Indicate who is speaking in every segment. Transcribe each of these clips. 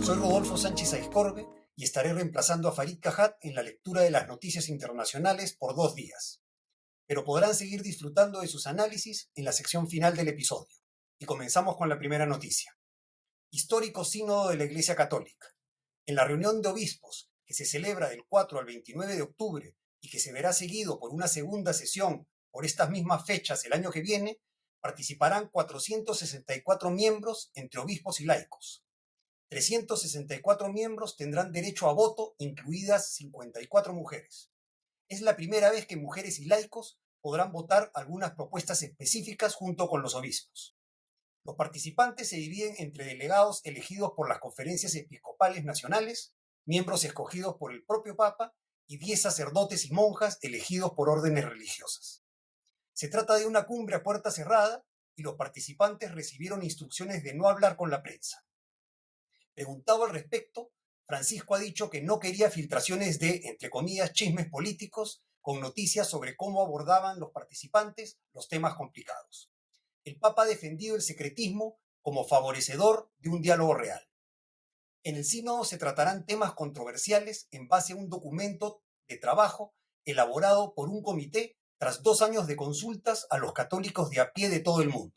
Speaker 1: Soy Rodolfo Sánchez Aizcorbe y estaré reemplazando a Farid Cajat en la lectura de las noticias internacionales por 2 días. Pero podrán seguir disfrutando de sus análisis en la sección final del episodio. Y comenzamos con la primera noticia. Histórico sínodo de la Iglesia Católica. En la reunión de obispos, que se celebra del 4 al 29 de octubre y que se verá seguido por una segunda sesión por estas mismas fechas el año que viene, participarán 464 miembros entre obispos y laicos. 364 miembros tendrán derecho a voto, incluidas 54 mujeres. Es la primera vez que mujeres y laicos podrán votar algunas propuestas específicas junto con los obispos. Los participantes se dividen entre delegados elegidos por las conferencias episcopales nacionales, miembros escogidos por el propio Papa y 10 sacerdotes y monjas elegidos por órdenes religiosas. Se trata de una cumbre a puerta cerrada y los participantes recibieron instrucciones de no hablar con la prensa. Preguntado al respecto, Francisco ha dicho que no quería filtraciones de, entre comillas, chismes políticos con noticias sobre cómo abordaban los participantes los temas complicados. El Papa ha defendido el secretismo como favorecedor de un diálogo real. En el sínodo se tratarán temas controversiales en base a un documento de trabajo elaborado por un comité tras 2 años de consultas a los católicos de a pie de todo el mundo.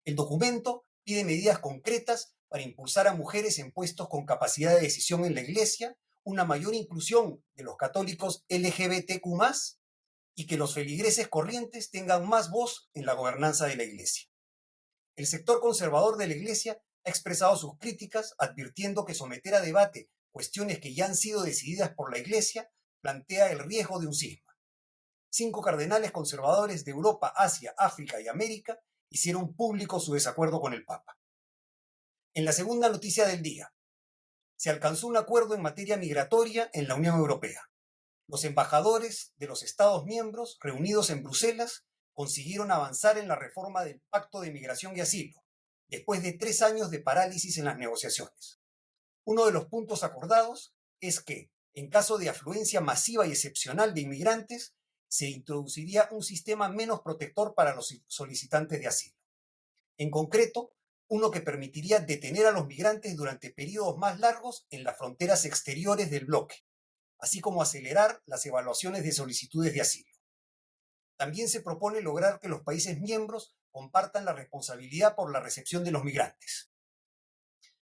Speaker 1: El documento pide medidas concretas para impulsar a mujeres en puestos con capacidad de decisión en la Iglesia, una mayor inclusión de los católicos LGBTQ+, y que los feligreses corrientes tengan más voz en la gobernanza de la Iglesia. El sector conservador de la Iglesia ha expresado sus críticas, advirtiendo que someter a debate cuestiones que ya han sido decididas por la Iglesia plantea el riesgo de un cisma. 5 cardenales conservadores de Europa, Asia, África y América hicieron público su desacuerdo con el Papa. En la segunda noticia del día, se alcanzó un acuerdo en materia migratoria en la Unión Europea. Los embajadores de los Estados miembros reunidos en Bruselas consiguieron avanzar en la reforma del Pacto de Migración y Asilo, después de 3 años de parálisis en las negociaciones. Uno de los puntos acordados es que, en caso de afluencia masiva y excepcional de inmigrantes, se introduciría un sistema menos protector para los solicitantes de asilo. En concreto, uno que permitiría detener a los migrantes durante periodos más largos en las fronteras exteriores del bloque, así como acelerar las evaluaciones de solicitudes de asilo. También se propone lograr que los países miembros compartan la responsabilidad por la recepción de los migrantes.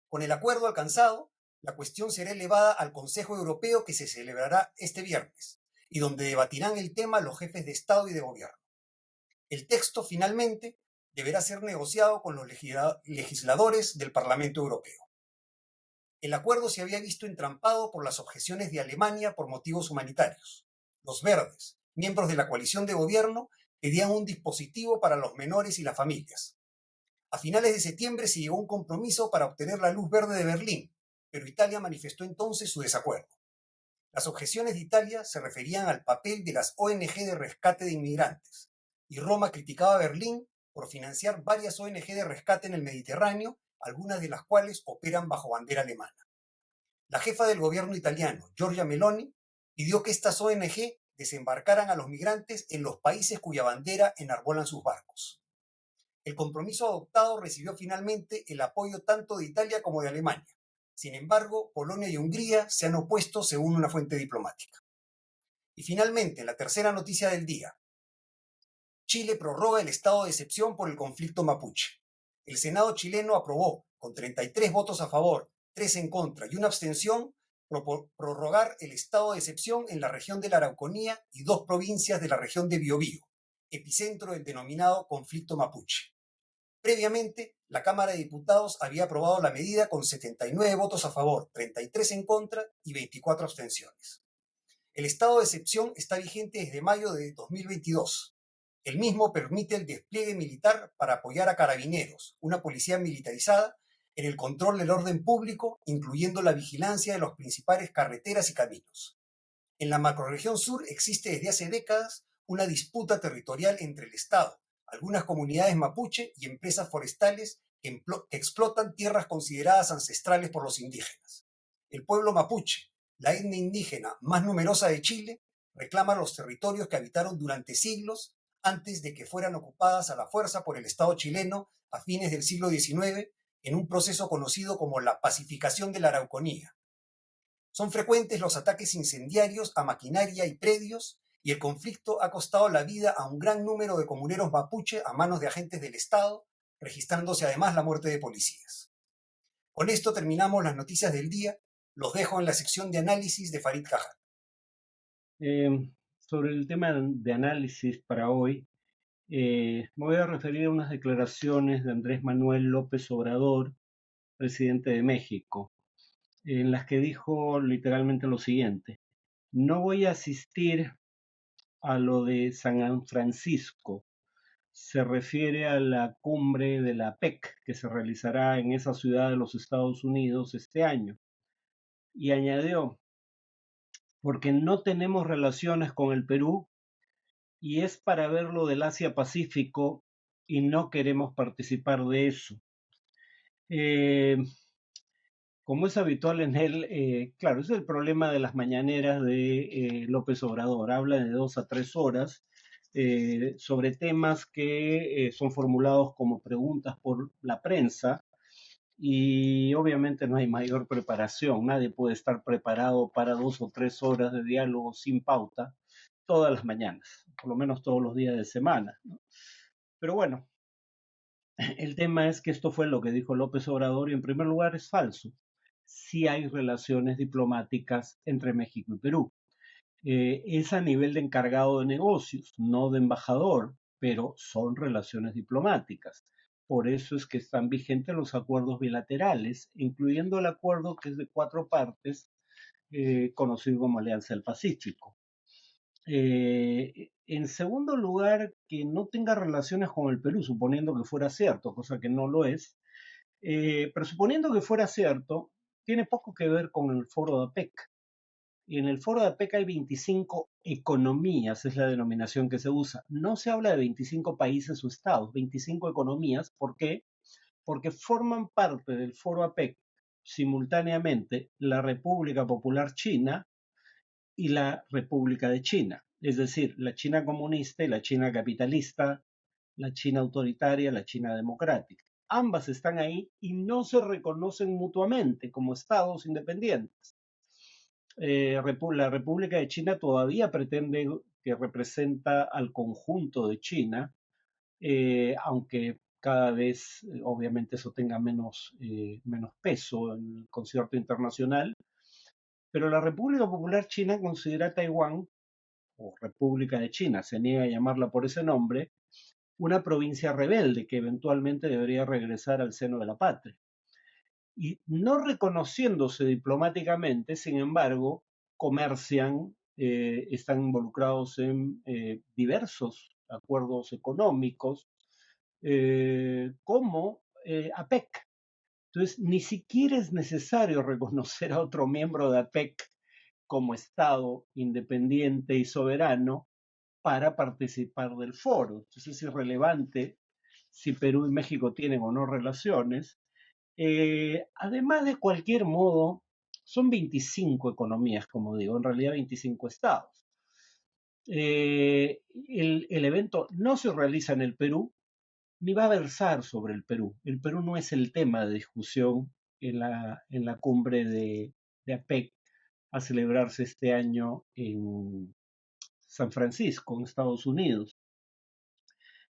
Speaker 1: Con el acuerdo alcanzado, la cuestión será elevada al Consejo Europeo que se celebrará este viernes y donde debatirán el tema los jefes de Estado y de Gobierno. El texto, finalmente, deberá ser negociado con los legisladores del Parlamento Europeo. El acuerdo se había visto entrampado por las objeciones de Alemania por motivos humanitarios. Los verdes, miembros de la coalición de gobierno, pedían un dispositivo para los menores y las familias. A finales de septiembre se llegó a un compromiso para obtener la luz verde de Berlín, pero Italia manifestó entonces su desacuerdo. Las objeciones de Italia se referían al papel de las ONG de rescate de inmigrantes, y Roma criticaba a Berlín por financiar varias ONG de rescate en el Mediterráneo, algunas de las cuales operan bajo bandera alemana. La jefa del gobierno italiano, Giorgia Meloni, pidió que estas ONG desembarcaran a los migrantes en los países cuya bandera enarbolan sus barcos. El compromiso adoptado recibió finalmente el apoyo tanto de Italia como de Alemania. Sin embargo, Polonia y Hungría se han opuesto según una fuente diplomática. Y finalmente, la tercera noticia del día. Chile prorroga el estado de excepción por el conflicto mapuche. El Senado chileno aprobó, con 33 votos a favor, 3 en contra y una abstención, prorrogar el estado de excepción en la región de la Araucanía y 2 provincias de la región de Biobío, epicentro del denominado conflicto mapuche. Previamente, la Cámara de Diputados había aprobado la medida con 79 votos a favor, 33 en contra y 24 abstenciones. El estado de excepción está vigente desde mayo de 2022. El mismo permite el despliegue militar para apoyar a carabineros, una policía militarizada, en el control del orden público, incluyendo la vigilancia de las principales carreteras y caminos. En la macrorregión sur existe desde hace décadas una disputa territorial entre el Estado, algunas comunidades mapuche y empresas forestales que explotan tierras consideradas ancestrales por los indígenas. El pueblo mapuche, la etnia indígena más numerosa de Chile, reclama los territorios que habitaron durante siglos antes de que fueran ocupadas a la fuerza por el Estado chileno a fines del siglo XIX en un proceso conocido como la pacificación de la Araucanía. Son frecuentes los ataques incendiarios a maquinaria y predios, y el conflicto ha costado la vida a un gran número de comuneros mapuche a manos de agentes del Estado, registrándose además la muerte de policías. Con esto terminamos las noticias del día. Los dejo en la sección de análisis de Farid Cajat.
Speaker 2: Sobre el tema de análisis para hoy, me voy a referir a unas declaraciones de Andrés Manuel López Obrador, presidente de México, en las que dijo literalmente lo siguiente: no voy a asistir a lo de San Francisco. Se refiere a la cumbre de la PEC que se realizará en esa ciudad de los Estados Unidos este año. Y añadió, porque no tenemos relaciones con el Perú y es para ver lo del Asia-Pacífico y no queremos participar de eso. Eh, Como es habitual en él, claro, ese es el problema de las mañaneras de López Obrador. Habla de 2 a 3 horas sobre temas que son formulados como preguntas por la prensa y obviamente no hay mayor preparación. Nadie puede estar preparado para 2 o 3 horas de diálogo sin pauta todas las mañanas, por lo menos todos los días de semana, ¿no? Pero bueno, el tema es que esto fue lo que dijo López Obrador y en primer lugar es falso. Sí hay relaciones diplomáticas entre México y Perú. Es a nivel de encargado de negocios, no de embajador, pero son relaciones diplomáticas. Por eso es que están vigentes los acuerdos bilaterales, incluyendo el acuerdo que es de 4 partes, conocido como Alianza del Pacífico. En segundo lugar, que no tenga relaciones con el Perú, suponiendo que fuera cierto, cosa que no lo es, pero suponiendo que fuera cierto, tiene poco que ver con el foro de APEC. Y en el foro de APEC hay 25 economías, es la denominación que se usa. No se habla de 25 países o estados, 25 economías. ¿Por qué? Porque forman parte del foro APEC simultáneamente la República Popular China y la República de China, es decir, la China comunista y la China capitalista, la China autoritaria, la China democrática. Ambas están ahí y no se reconocen mutuamente como estados independientes. La República de China todavía pretende que representa al conjunto de China, aunque cada vez obviamente eso tenga menos peso en el concierto internacional, pero la República Popular China considera a Taiwán, o República de China, se niega a llamarla por ese nombre, una provincia rebelde que eventualmente debería regresar al seno de la patria. Y no reconociéndose diplomáticamente, sin embargo, comercian, están involucrados en diversos acuerdos económicos, como APEC. Entonces, ni siquiera es necesario reconocer a otro miembro de APEC como Estado independiente y soberano para participar del foro. Entonces es irrelevante si Perú y México tienen o no relaciones. Además, de cualquier modo, son 25 economías, como digo, en realidad 25 estados. El evento no se realiza en el Perú, ni va a versar sobre el Perú. El Perú no es el tema de discusión en la cumbre de APEC a celebrarse este año en San Francisco, en Estados Unidos.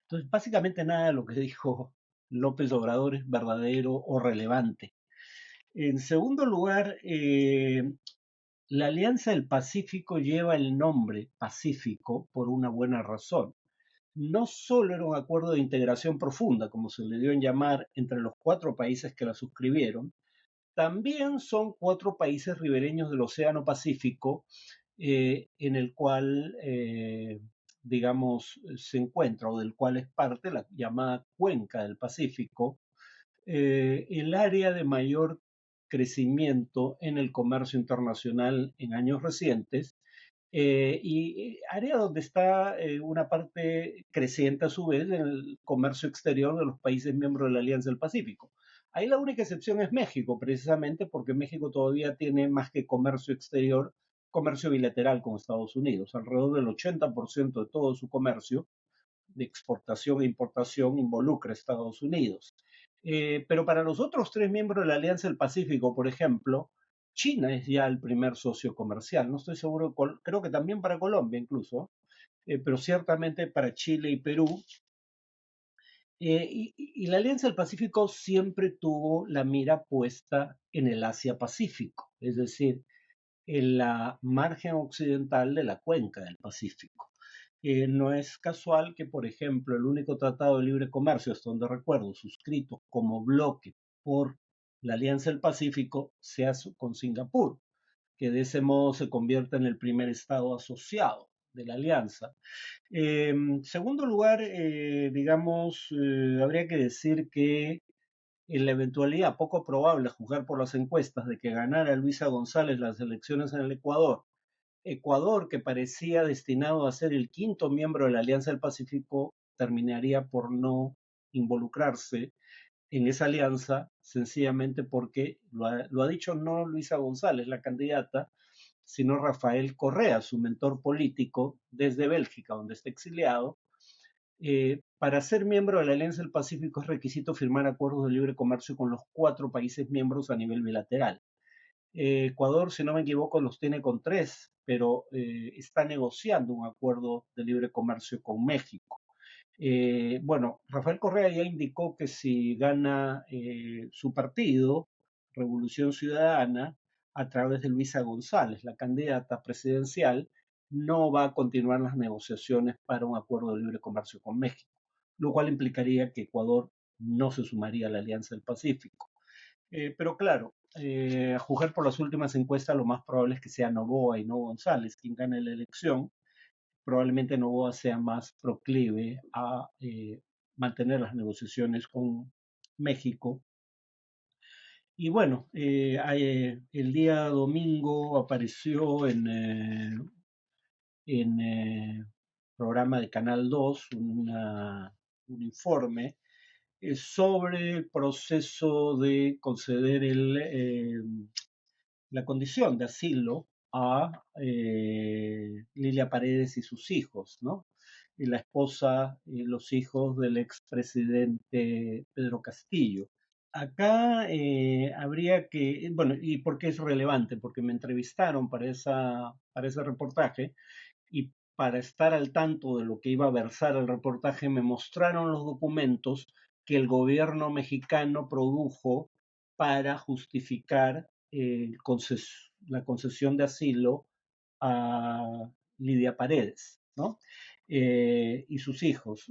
Speaker 2: Entonces, básicamente nada de lo que dijo López Obrador es verdadero o relevante. En segundo lugar, la Alianza del Pacífico lleva el nombre Pacífico por una buena razón. No solo era un acuerdo de integración profunda, como se le dio en llamar, entre los 4 países que la suscribieron, también son 4 países ribereños del Océano Pacífico, en el cual, digamos, se encuentra o del cual es parte la llamada Cuenca del Pacífico, el área de mayor crecimiento en el comercio internacional en años recientes, y área donde está una parte creciente a su vez en el comercio exterior de los países miembros de la Alianza del Pacífico. Ahí la única excepción es México, precisamente porque México todavía tiene más que comercio exterior, comercio bilateral con Estados Unidos. Alrededor del 80% de todo su comercio de exportación e importación involucra a Estados Unidos. Pero para los otros tres miembros de la Alianza del Pacífico, por ejemplo, China es ya el primer socio comercial. No estoy seguro, creo que también para Colombia incluso, pero ciertamente para Chile y Perú. Y la Alianza del Pacífico siempre tuvo la mira puesta en el Asia-Pacífico, es decir, en la margen occidental de la cuenca del Pacífico. No es casual que, por ejemplo, el único tratado de libre comercio, hasta donde recuerdo, suscrito como bloque por la Alianza del Pacífico, sea con Singapur, que de ese modo se convierte en el primer estado asociado de la alianza. En segundo lugar, digamos, habría que decir que en la eventualidad poco probable, a juzgar por las encuestas, de que ganara Luisa González las elecciones en el Ecuador, Ecuador, que parecía destinado a ser el quinto miembro de la Alianza del Pacífico, terminaría por no involucrarse en esa alianza, sencillamente porque lo ha dicho no Luisa González, la candidata, sino Rafael Correa, su mentor político desde Bélgica, donde está exiliado. Para ser miembro de la Alianza del Pacífico es requisito firmar acuerdos de libre comercio con los cuatro países miembros a nivel bilateral. Ecuador, si no me equivoco, los tiene con tres, pero está negociando un acuerdo de libre comercio con México. Bueno, Rafael Correa ya indicó que si gana su partido, Revolución Ciudadana, a través de Luisa González, la candidata presidencial, no va a continuar las negociaciones para un acuerdo de libre comercio con México, lo cual implicaría que Ecuador no se sumaría a la Alianza del Pacífico. Pero claro, a juzgar por las últimas encuestas, lo más probable es que sea Noboa y no González quien gane la elección. Probablemente Noboa sea más proclive a mantener las negociaciones con México. Y bueno, el día domingo apareció en programa de Canal 2 un informe sobre el proceso de conceder la condición de asilo a Lilia Paredes y sus hijos, ¿no? Y la esposa y los hijos del expresidente Pedro Castillo. Acá habría que, bueno, ¿y por qué es relevante? Porque me entrevistaron para ese reportaje y para estar al tanto de lo que iba a versar el reportaje me mostraron los documentos que el gobierno mexicano produjo para justificar la concesión de asilo a Lidia Paredes, ¿no? Y sus hijos.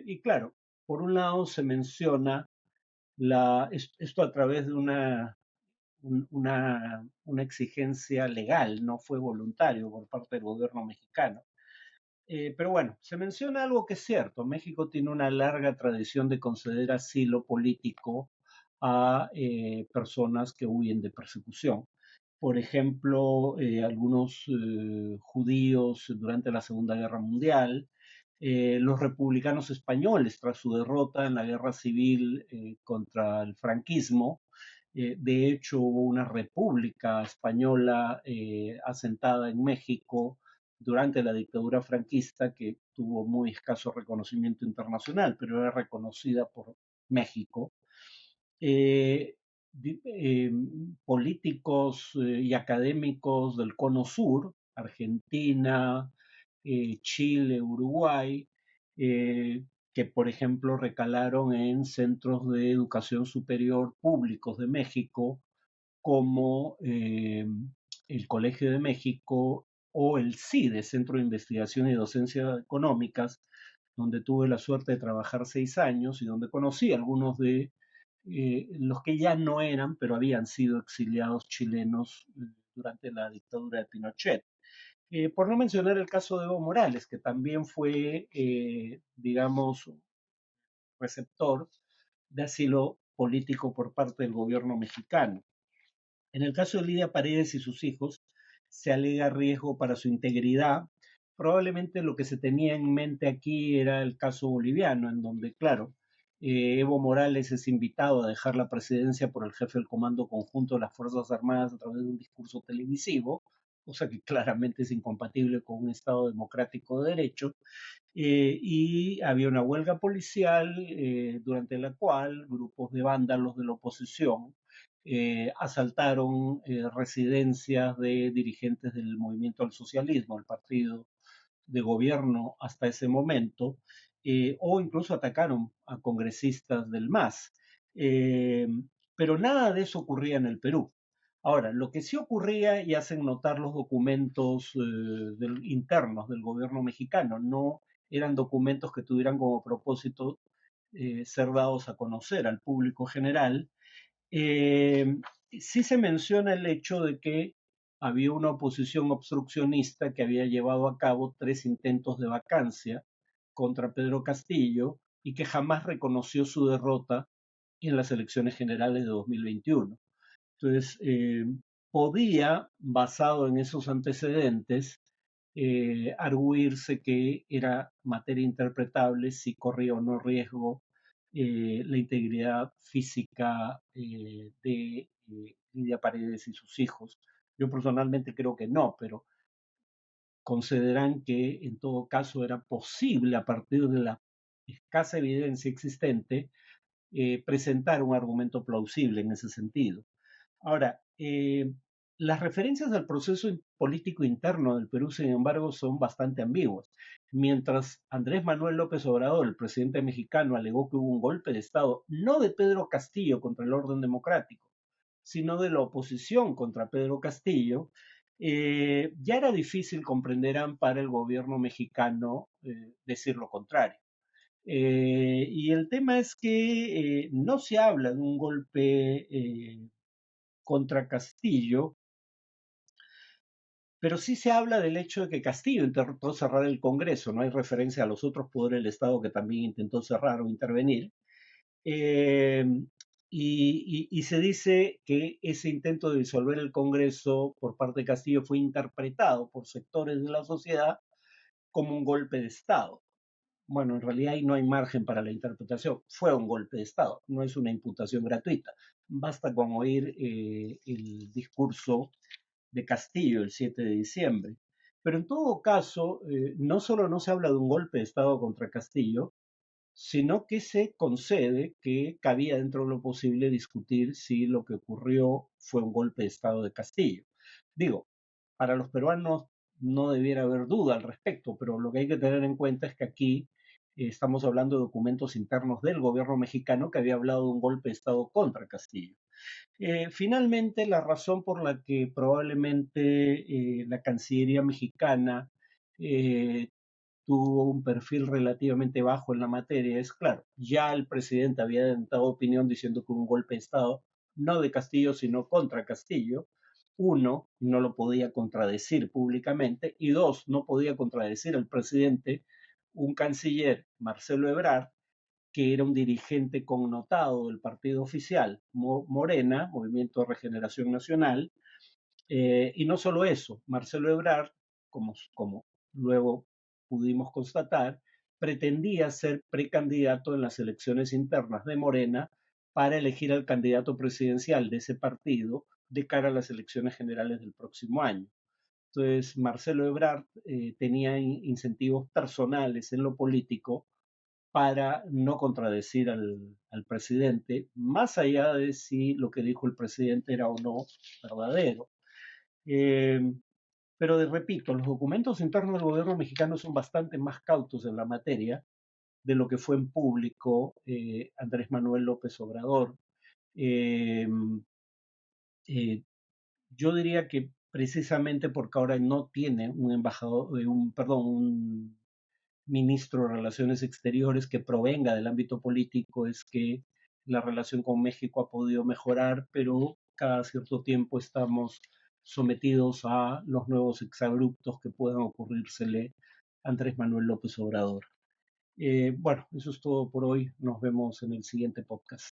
Speaker 2: Y claro, por un lado se menciona esto a través de una exigencia legal, no fue voluntario por parte del gobierno mexicano. Pero bueno, se menciona algo que es cierto. México tiene una larga tradición de conceder asilo político a personas que huyen de persecución. Por ejemplo, algunos judíos durante la Segunda Guerra Mundial, los republicanos españoles tras su derrota en la guerra civil contra el franquismo. De hecho, hubo una república española asentada en México durante la dictadura franquista que tuvo muy escaso reconocimiento internacional, pero era reconocida por México. Eh, eh, Políticos y académicos del Cono Sur, Argentina, Chile, Uruguay, que por ejemplo recalaron en centros de educación superior públicos de México, como el Colegio de México o el CIDE, Centro de Investigación y Docencia Económicas, donde tuve la suerte de trabajar 6 años y donde conocí a algunos de los que ya no eran, pero habían sido exiliados chilenos durante la dictadura de Pinochet. Por no mencionar el caso de Evo Morales, que también fue, digamos, receptor de asilo político por parte del gobierno mexicano. En el caso de Lidia Paredes y sus hijos, se alega riesgo para su integridad. Probablemente lo que se tenía en mente aquí era el caso boliviano, en donde, claro, Evo Morales es invitado a dejar la presidencia por el jefe del Comando Conjunto de las Fuerzas Armadas a través de un discurso televisivo, cosa que claramente es incompatible con un Estado democrático de derecho, y había una huelga policial durante la cual grupos de vándalos de la oposición asaltaron residencias de dirigentes del Movimiento al Socialismo, el partido de gobierno hasta ese momento, o incluso atacaron a congresistas del MAS. Eh, pero nada de eso ocurría en el Perú. Ahora, lo que sí ocurría, y hacen notar los documentos internos del gobierno mexicano, no eran documentos que tuvieran como propósito ser dados a conocer al público general. eh, sí se menciona el hecho de que había una oposición obstruccionista que había llevado a cabo 3 intentos de vacancia contra Pedro Castillo y que jamás reconoció su derrota en las elecciones generales de 2021. Entonces, podía, basado en esos antecedentes, arguirse que era materia interpretable si corría o no riesgo la integridad física de Lidia Paredes y sus hijos. Yo personalmente creo que no, pero consideran que en todo caso era posible, a partir de la escasa evidencia existente, presentar un argumento plausible en ese sentido. Ahora, las referencias al proceso político interno del Perú, sin embargo, son bastante ambiguas. Mientras Andrés Manuel López Obrador, el presidente mexicano, alegó que hubo un golpe de Estado, no de Pedro Castillo contra el orden democrático, sino de la oposición contra Pedro Castillo, ya era difícil, comprenderán, para el gobierno mexicano decir lo contrario. Y el tema es que no se habla de un golpe contra Castillo, pero sí se habla del hecho de que Castillo intentó cerrar el Congreso, no hay referencia a los otros poderes del Estado que también intentó cerrar o intervenir. Eh, y se dice que ese intento de disolver el Congreso por parte de Castillo fue interpretado por sectores de la sociedad como un golpe de Estado. Bueno, en realidad ahí no hay margen para la interpretación. Fue un golpe de Estado, no es una imputación gratuita. Basta con oír el discurso de Castillo el 7 de diciembre. Pero en todo caso, no solo no se habla de un golpe de Estado contra Castillo, sino que se concede que cabía dentro de lo posible discutir si lo que ocurrió fue un golpe de Estado de Castillo. Digo, para los peruanos no debiera haber duda al respecto, pero lo que hay que tener en cuenta es que aquí estamos hablando de documentos internos del gobierno mexicano que había hablado de un golpe de Estado contra Castillo. Finalmente, la razón por la que probablemente la Cancillería mexicana eh, tuvo un perfil relativamente bajo en la materia es, claro, ya el presidente había dado opinión diciendo que hubo un golpe de Estado, no de Castillo, sino contra Castillo. Uno, no lo podía contradecir públicamente, y dos, no podía contradecir al presidente un canciller, Marcelo Ebrard, que era un dirigente connotado del partido oficial, Morena, Movimiento de Regeneración Nacional, y no solo eso, Marcelo Ebrard, como luego pudimos constatar, pretendía ser precandidato en las elecciones internas de Morena para elegir al candidato presidencial de ese partido de cara a las elecciones generales del próximo año. Entonces, Marcelo Ebrard tenía incentivos personales en lo político para no contradecir al presidente, más allá de si lo que dijo el presidente era o no verdadero. Eh, pero repito, los documentos internos del gobierno mexicano son bastante más cautos en la materia de lo que fue en público Andrés Manuel López Obrador. Eh, eh, yo diría que precisamente porque ahora no tiene un embajador, un ministro de Relaciones Exteriores que provenga del ámbito político, es que la relación con México ha podido mejorar, pero cada cierto tiempo estamos sometidos a los nuevos exabruptos que puedan ocurrírsele a Andrés Manuel López Obrador. Bueno, eso es todo por hoy. Nos vemos en el siguiente podcast.